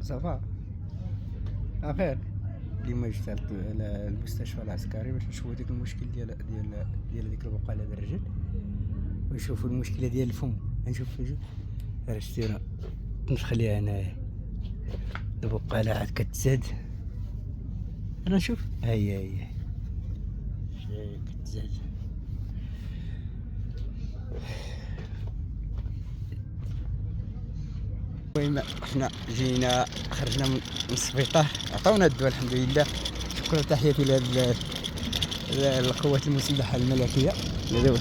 صافا اخير. اليوم جيت على المستشفى العسكري باش نشوفوا ديك المشكل ديال ديك البقاله ديال الرجل، ونشوفوا المشكله ديال الفم. نشوف راه شتي راه نخليها هنايا البقاله عاد كتزاد. انا نشوف هي كتزاد. المهم حنا جينا خرجنا من السبيطار، عطاونا الدواء الحمد لله. شكرا تحياتي لهاد القوات المسلحه الملكيه. دابا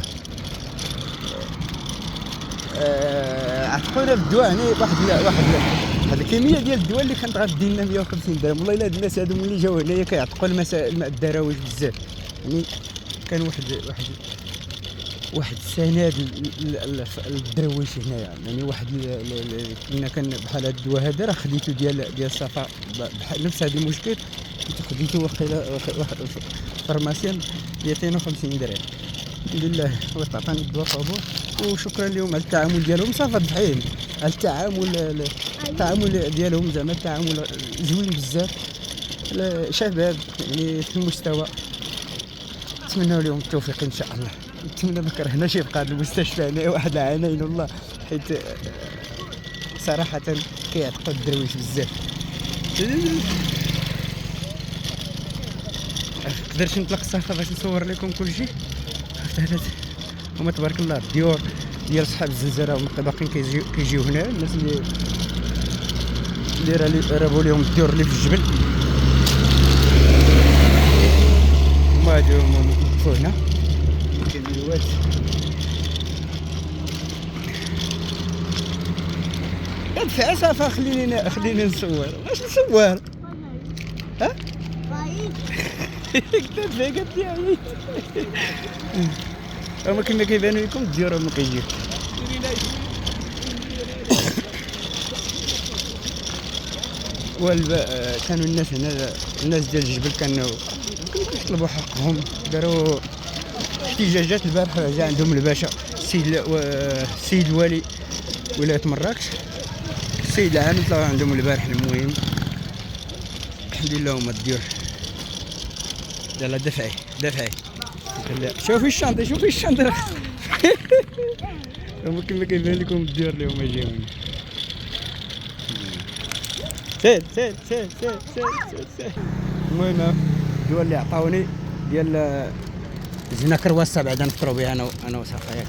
عطاونا الدواء هنا واحد الكميه ديال الدواء اللي كانت غادي لنا 150 درهم. والله الا هاد الناس هادو ملي جاو هنايا كيعتقوا الماء الدراويش بزاف. يعني كان واحد السند للدرويش هنايا. يعني واحد كنا كان بحال هاد الدواء هذا راه خديتو ديال الصفا بحال نفس هذا المشكل، كنت خديتو واحد فارماسيان 250 درهم. الحمد لله عطاني الدواء قبول، وشكرا لهم على التعامل ديالهم. صافا دحين على التعامل ديالهم، زعما التعامل زوين بزاف. شباب يعني في المستوى، نتمنى لهم التوفيق ان شاء الله. نتمنى ما كرهناش يبقى هذا المستشفى هنا واحد العامين والله، حيت صراحه كيعتقوا الدرويش بزاف. قدرت نطلق الصفه باش نصور لكم كلشي. هما تبارك الله الديور ديال صحاب الزنزانه هما باقيين كيجيو هنا. الناس اللي رابوا لهم الديور اللي في الجبل هما هادو وقفوا هنا كيديروا واش. ادفع صافا خليني نصور. واش نصور؟ ها كتدفع قالت لي عييت. هما كما كيبان لكم الديور هما كيجيو. كانوا الناس هنا، الناس ديال الجبل كانوا كيطلبوا حقهم. داروا احتجاجات البارح. جا عندهم الباشا السيد الوالي ولاية مراكش، السيد العام طلعوا عندهم البارح. المهم الحمد لله هما الديور. يلا دفعي شوفي الشنطه هما كما كيبان لكم الديور اللي هما جايين. سير. المهم الدواء اللي عطاوني ديال زينا كرواسه بعدا نفطروا بها انا وصافا.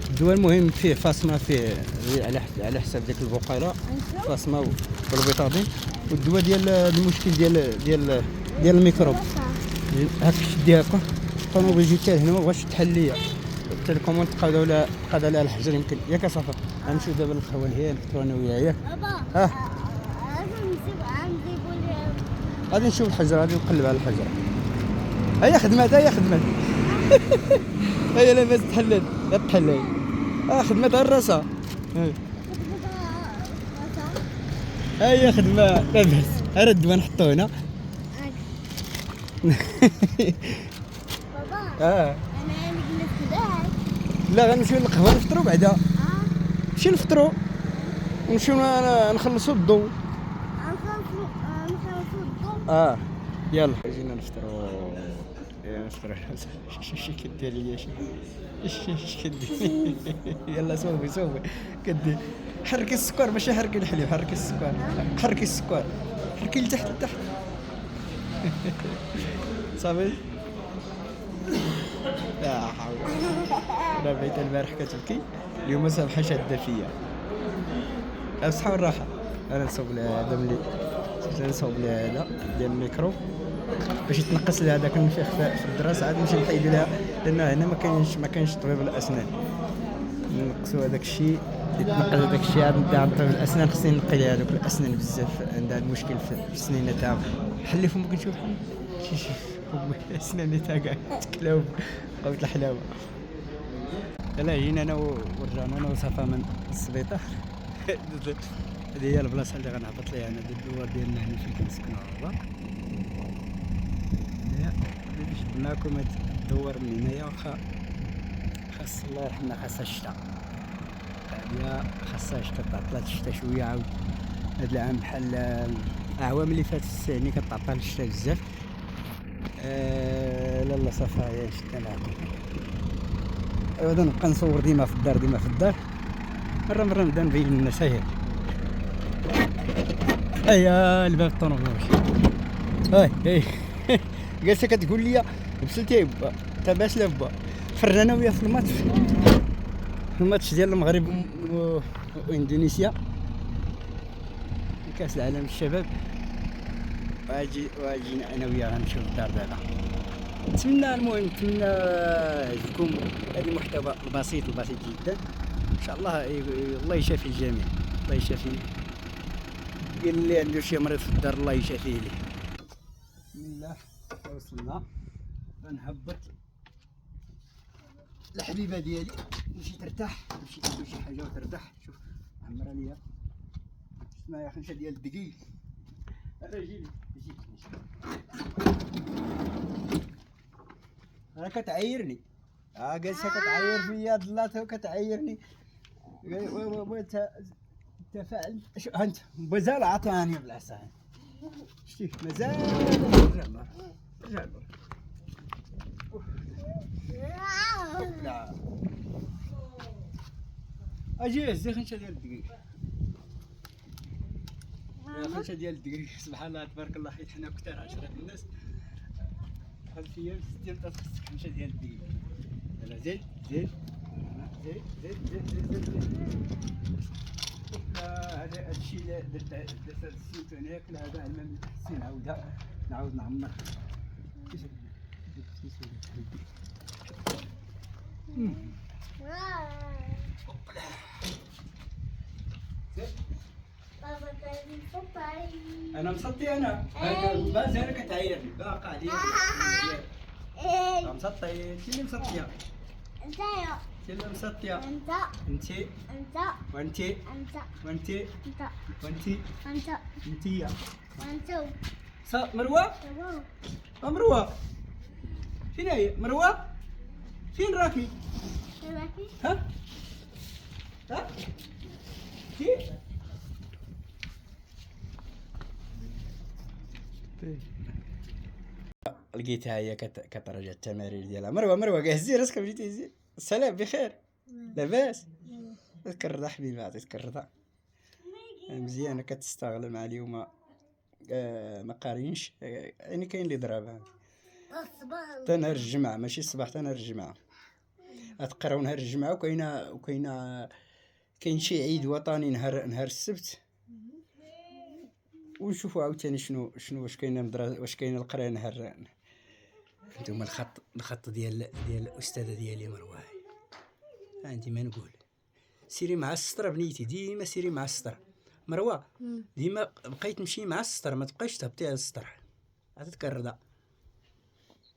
الدواء المهم فيه فاصمه، فيه على حساب ديك البقاله فاصمه والبيتادين. والدواء ديال المشكل ديال الميكروب. هاك شديها كون بغيتي حتى هنا ما بغاش تحل ليا التليكوموند قاد عليها الحجر يمكن. ياك صافا غنمشيو دابا للقهوه اللي هي نفطروا انا وياها. ياك غادي نشوف الحجر، غادي نقلب على الحجر. هيا خدمات هيا لاباس تحلل خدمات الراسها. هيا خدمه لاباس. ها الدواء نحطو هنا. بابا انا نجلس كذاك. لا غنمشيو للقهوه نفطروا بعدا. نمشي نفطروا ونمشيو نخلصوا الضو. يلا جينا نفطروا. شي كدير ليا شي كدير. يلا صوبي كدير. حركي السكر ماشي حركي الحليب، حركي السكر حركي لتحت صافي. لا حول. انا بيت البارح كتبكي، اليوم سامحه شاده فيا. الصحه والراحه. انا نصوب لها هذا ملي نصوب لها هذا ديال الميكرو باش يتنقص لها هذاك النفيخ في الدراسه. عاد نمشي نحيدو لها لان هنا ما كاينش طبيب الاسنان. نقصوا هذاك الشيء يتنقل هذاك الشيء. عاد طبيب الاسنان خصني نقي لها هذوك الاسنان بزاف عندها المشكل في السنين تاعها. حلي فمك نشوف شي اسناني تاع كاع تكلاو بقاوت الحلاوه. لا جينا انا ورجعنا انا وصافا من السبيطار. هذه هي البلاصه اللي غنهبط ليها انا الدوار ديالنا هنا فين كنسكنوا. هو جبت معكم هاد الدوار من هنايا. واخا خاص الله يرحمنا خاصها الشتا. هي خاصهاش كتعطلات الشتا شويه عاود. هاد العام بحال الاعوام اللي فاتت يعني كتعطل الشتا بزاف. لالا صافا شتا معكم. ايوا نبقى نصور ديما في الدار ديما في الدار، مره نبدا نبين للناس. هيا الباب الطوموبيل هاي جالسه كتقول لي بسلتي يا با تا باسله با. فرنا انا وياه في الماتش ديال المغرب واندونيسيا كاس العالم الشباب. واجينا انا وياه غنمشيو للدار دابا. نتمنى يعجبكم هذا المحتوى البسيط جدا ان شاء الله. الله يشافي الجميع، الله يشافي. قال اللي عنده شي مريض في الدار الله يشافيه ليه. بسم الله وصلنا. غنهبط الحبيبه ديالي نمشي ترتاح، نمشي ندير شي حاجه وترتاح. شوف عمرها ليا اسمها خنشه ديال الدقيق. جيبي انا كتعايرني، جالسه كتعاير فيا ضلات وكتعايرني. تفاعل انت مازال عطاني بالعصا. شتي مازال رجع له. لا اجي هزي خنشه ديال الدقيق. خنشه ديال الدقيق سبحان الله تبارك الله، حيت حنا كثار 10 الناس. هاد الايام 60 خصك خنشه ديال الدقيق. يلا زيد زيد هذا الشيء اللي درت هاد السيمتو هنايا كلها هذا الماء من تحت نعاودها نعاود نعمر. انا مسطي انا مازال كتعايرني باقا عليا مسطي. انت اللي مسطيه، انت اللي مسطيه. انت انت وانت وانت انتيا مروه. مروه فين هي مروه؟ فين راكي؟ ها كي لقيتها هي كترجع التمارين ديالها. مروه هزي راسك بديتي هزي. السلام بخير لاباس؟ عطيتك الرضا حبيبي، عطيتك الرضا. مزيانه كتستغل مع اليوم ما قارينش يعني. كاين اللي ضربها حتى نهار الجمعه، ماشي الصباح، حتى نهار الجمعه غتقراو نهار الجمعه. وكاينه كاين شي عيد وطني نهار السبت. ونشوفوا عاوتاني شنو واش كاينه واش كاينه القرايه نهار. انتما الخط ديال الاستاذه ديالي مروه. عندي ما نقول. سيري مع السطر بنيتي، ديما سيري مع السطر مروه. ديما بقيت تمشي مع السطر، ما تبقايش تهبطي على السطر. عطيتك الرضا.